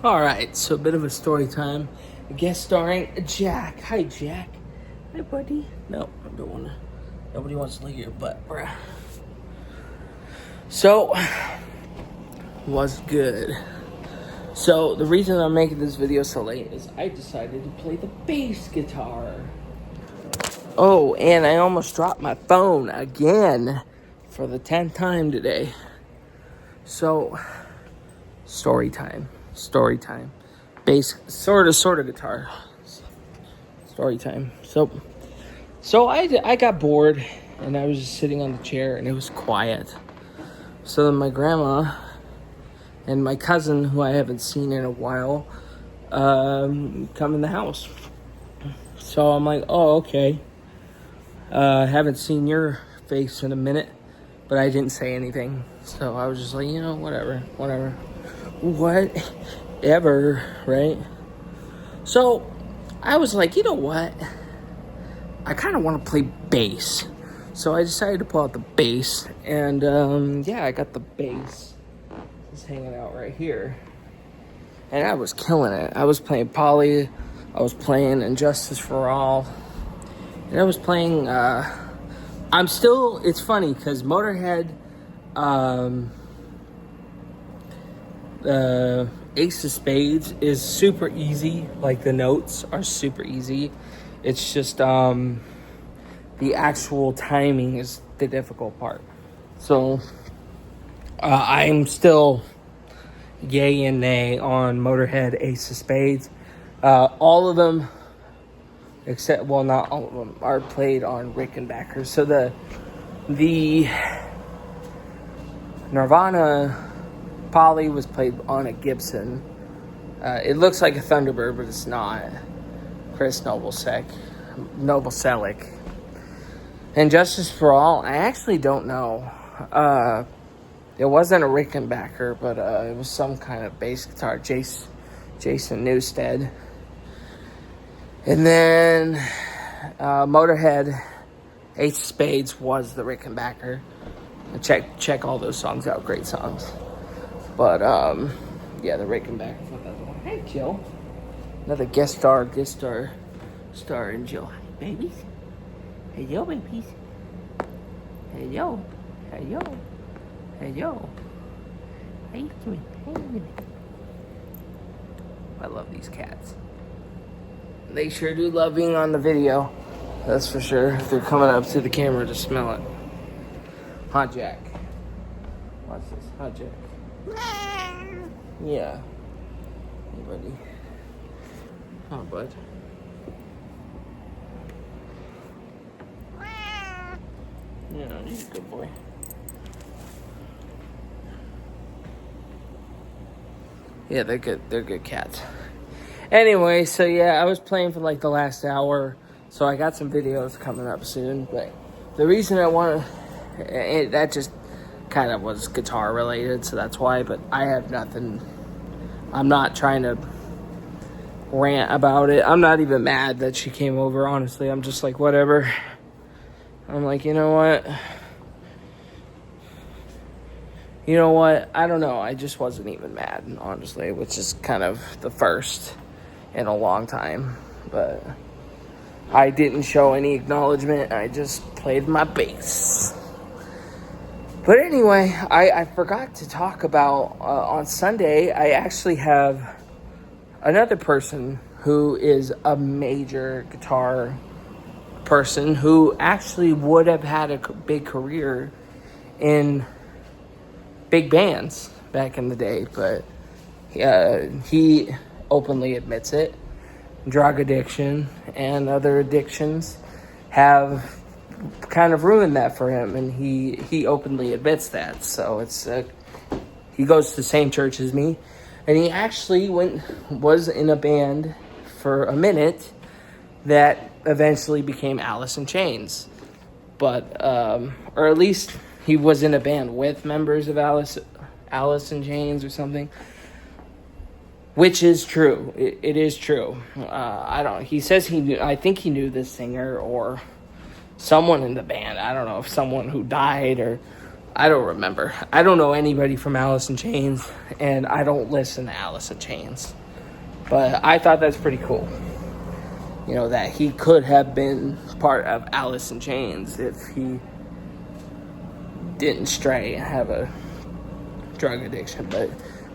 All right, so a bit of a story time. Guest starring Jack. Hi, Jack. Hi, buddy. No, I don't want to. Nobody wants to lick your butt, bruh. So, was good. So, the reason I'm making this video so late is I decided to play the bass guitar. Oh, and I almost dropped my phone again for the 10th time today. So, story time. Bass, sort of guitar. Story time. So I got bored and I was just sitting on the chair and it was quiet. So then my grandma and my cousin, who I haven't seen in a while, come in the house. So I'm like, oh, okay. Haven't seen your face in a minute, but I didn't say anything. So I was just like, whatever, right? So I was like, you know what? I kind of want to play bass. So I decided to pull out the bass. And I got the bass. It's hanging out right here. And I was killing it. I was playing Polly. I was playing Injustice for All. And I was playing, it's funny because Motorhead, Ace of Spades is super easy. Like the notes are super easy. It's just, the actual timing is the difficult part. So, I'm still yay and nay on Motorhead, Ace of Spades. All of them, not all of them, are played on Rickenbacker. So the Nirvana Polly was played on a Gibson. It looks like a Thunderbird, but it's not. Chris Novoselic. And Justice for All, I actually don't know. It wasn't a Rickenbacker, but it was some kind of bass guitar. Jason Newsted. And then Motorhead, Ace of Spades was the Rickenbacker. Check all those songs out. Great songs. But, the Rickenbacker. Hey, Jill. Another guest star and Jill. Hey, babies. Hello, babies. Hello. How you doing? I love these cats. They sure do love being on the video. That's for sure. They're coming up to the camera to smell it. Huh, Jack? What's this? Huh, Jack? Yeah. Hey, buddy. Huh, bud? Yeah, he's a good boy. Yeah, they're good. They're good cats. Anyway, so I was playing for like the last hour, so I got some videos coming up soon. But the reason I want to, that just kind of was guitar related, so that's why. But I have nothing. I'm not trying to rant about it. I'm not even mad that she came over. Honestly, I'm just like whatever. I'm like, you know what? I don't know. I just wasn't even mad, honestly, which is kind of the first in a long time. But I didn't show any acknowledgement. I just played my bass. But anyway, I forgot to talk about, on Sunday, I actually have another person who is a major guitar person who actually would have had a big career in big bands back in the day, but he openly admits it. Drug addiction and other addictions have kind of ruined that for him, and he openly admits that. So it's he goes to the same church as me, and he actually was in a band for a minute that eventually became Alice in Chains, but or at least he was in a band with members of Alice in Chains or something, which is true. It is true. He says he knew. I think he knew this singer or someone in the band. I don't know if someone who died or I don't remember. I don't know anybody from Alice in Chains, and I don't listen to Alice in Chains. But I thought that's pretty cool. You know, that he could have been part of Alice in Chains if he didn't stray and have a drug addiction.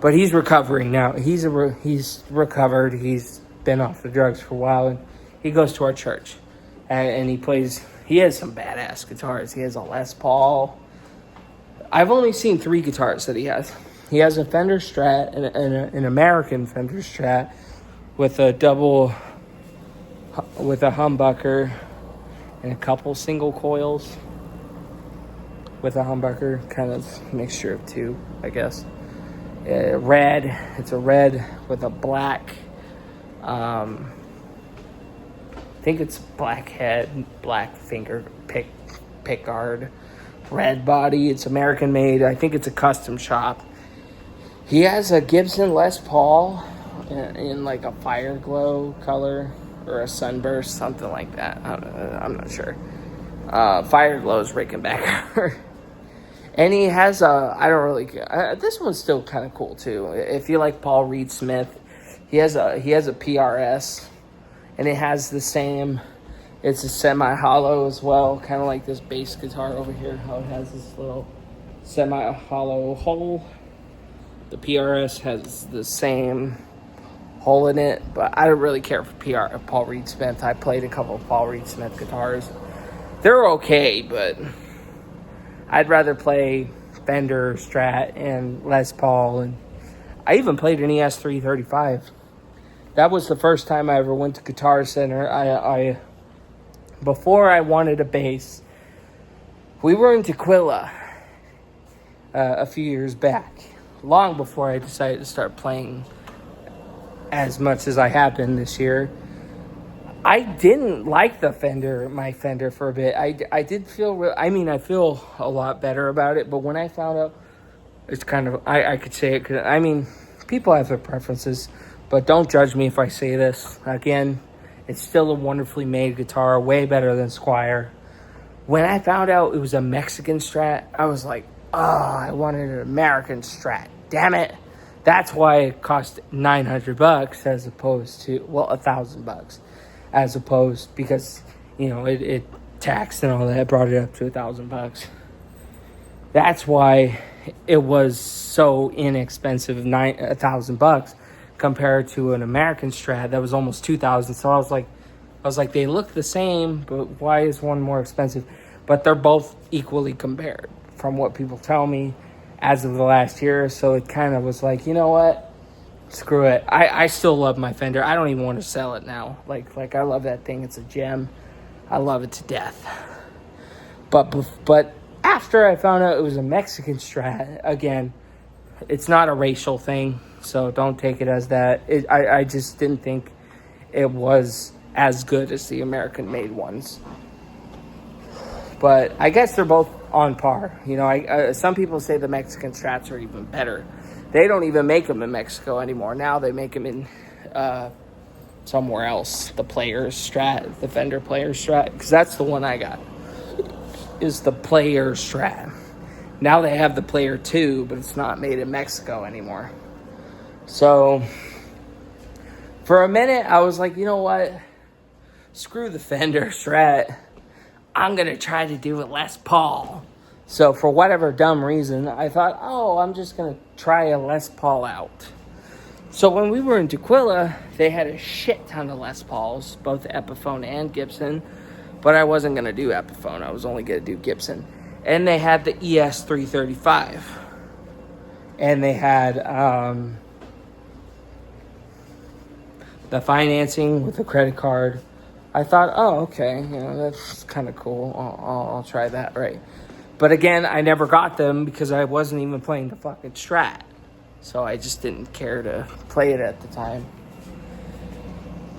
But he's recovering now. He's recovered. He's been off the drugs for a while, and he goes to our church. And he has some badass guitars. He has a Les Paul. I've only seen 3 guitars that he has. He has a Fender Strat, an American Fender Strat, with a humbucker and a couple single coils with a humbucker, kind of mixture of 2, I guess. Red. It's a red with a black. I think it's black head, black finger pick guard, red body. It's American made. I think it's a custom shop. He has a Gibson Les Paul in like a fire glow color or a sunburst, something like that. I'm not sure. Fire glow is Rickenbacker. And he has I don't really care. This one's still kind of cool too. If you like Paul Reed Smith, he has a PRS, and it has the same. It's a semi-hollow as well, kind of like this bass guitar over here. How it has this little semi-hollow hole. The PRS has the same hole in it, but I don't really care for Paul Reed Smith. I played a couple of Paul Reed Smith guitars. They're okay, but I'd rather play Fender, Strat, and Les Paul, and I even played an ES-335. That was the first time I ever went to Guitar Center. Before I wanted a bass, we were in Tequila a few years back, long before I decided to start playing as much as I have been this year. I didn't like my Fender for a bit. I did feel, I feel a lot better about it, but when I found out, it's kind of, I could say it, cause, people have their preferences, but don't judge me if I say this. Again, it's still a wonderfully made guitar, way better than Squier. When I found out it was a Mexican Strat, I was like, oh, I wanted an American Strat. Damn it. That's why it cost $900 as opposed to, $1,000 as opposed, because, it taxed and all that, brought it up to $1,000. That's why it was so inexpensive, $1,000 compared to an American Strat that was almost $2,000. So I was like, they look the same, but why is one more expensive? But they're both equally compared from what people tell me as of the last year. So it kind of was like, you know what? Screw it. I still love my Fender. I don't even want to sell it now. Like I love that thing. It's a gem. I love it to death. But after I found out it was a Mexican Strat, again, it's not a racial thing, so don't take it as that. I just didn't think it was as good as the American-made ones. But I guess they're both on par. Some people say the Mexican Strats are even better. They don't even make them in Mexico anymore. Now they make them in somewhere else. The Players Strat, the Fender Players Strat, because that's the one I got, is the Player Strat. Now they have the Player 2, but it's not made in Mexico anymore. So for a minute, I was like, you know what? Screw the Fender Strat. I'm going to try to do it Les Paul. So for whatever dumb reason, I thought, I'm just going to try a Les Paul out. So when we were in Tequila, they had a shit ton of Les Pauls, both Epiphone and Gibson. But I wasn't going to do Epiphone. I was only going to do Gibson. And they had the ES-335. And they had the financing with the credit card. I thought, okay, that's kind of cool. I'll try that, right? But again, I never got them because I wasn't even playing the fucking Strat. So I just didn't care to play it at the time.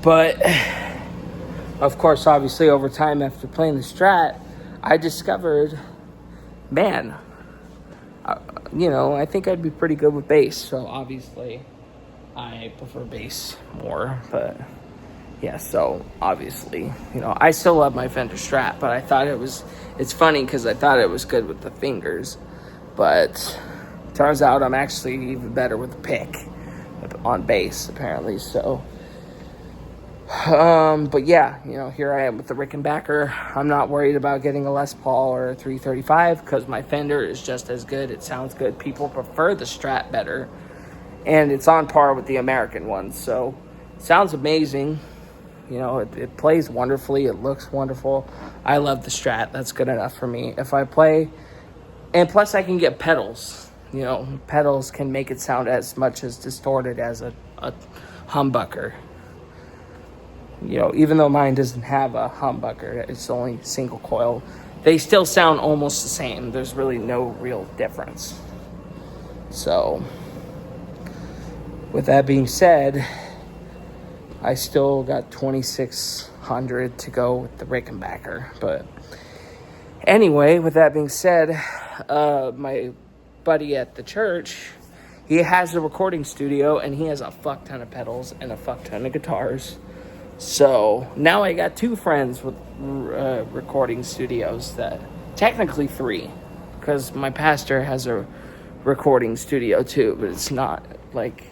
But, of course, obviously, over time after playing the Strat, I discovered, man, I think I'd be pretty good with bass. So obviously, I prefer bass more, but yeah, so obviously, I still love my Fender Strat, but I thought it's funny because I thought it was good with the fingers. But turns out I'm actually even better with the pick on bass, apparently. So, but yeah, here I am with the Rickenbacker. I'm not worried about getting a Les Paul or a 335 because my Fender is just as good. It sounds good. People prefer the Strat better, and it's on par with the American one. So, it sounds amazing. It plays wonderfully. It looks wonderful. I love the Strat. That's good enough for me. If I play, and plus I can get pedals. Pedals can make it sound as much as distorted as a humbucker. Even though mine doesn't have a humbucker, it's only single coil, they still sound almost the same. There's really no real difference. So, with that being said, I still got 2,600 to go with the Rickenbacker. But anyway, with that being said, my buddy at the church, he has a recording studio, and he has a fuck ton of pedals and a fuck ton of guitars. So now I got 2 friends with recording studios, that technically 3, because my pastor has a recording studio too, but it's not like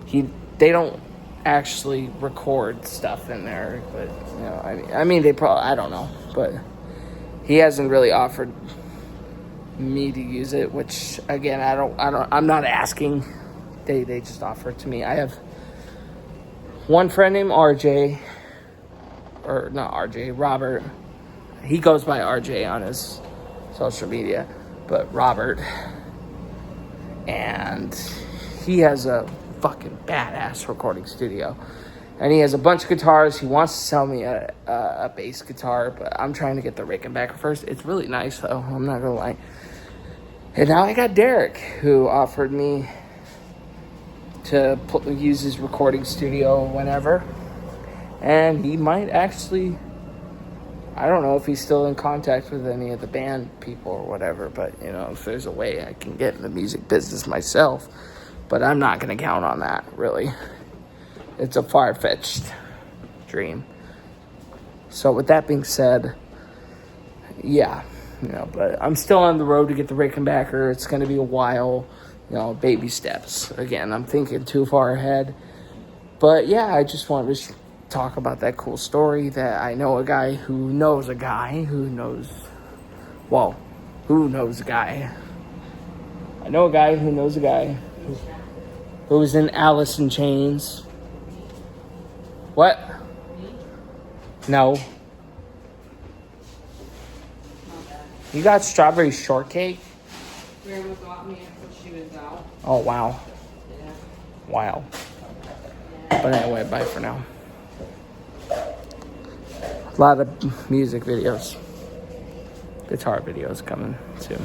they don't actually record stuff in there. But I mean they probably, I don't know, but he hasn't really offered me to use it, which again I'm not asking. They just offer it to me. I have one friend named RJ, or not RJ, Robert. He goes by RJ on his social media, but Robert. And he has a fucking badass recording studio. And he has a bunch of guitars. He wants to sell me a bass guitar, but I'm trying to get the Rickenbacker first. It's really nice, though. I'm not going to lie. And now I got Derek, who offered me to use his recording studio whenever, and he might actually, I don't know if he's still in contact with any of the band people or whatever, but if there's a way I can get in the music business myself, but I'm not going to count on that, really. It's a far-fetched dream. So with that being said, yeah, but I'm still on the road to get the Rickenbacker. It's going to be a while. Baby steps. Again, I'm thinking too far ahead. But yeah, I just wanted to talk about that cool story that I know a guy who knows a guy who knows... Well, who knows a guy? I know a guy who knows a guy who was in Alice in Chains. What? No. You got strawberry shortcake? Grandma got me when she was out. Oh, wow. Yeah. Wow. But anyway, bye for now. A lot of music videos, guitar videos coming soon.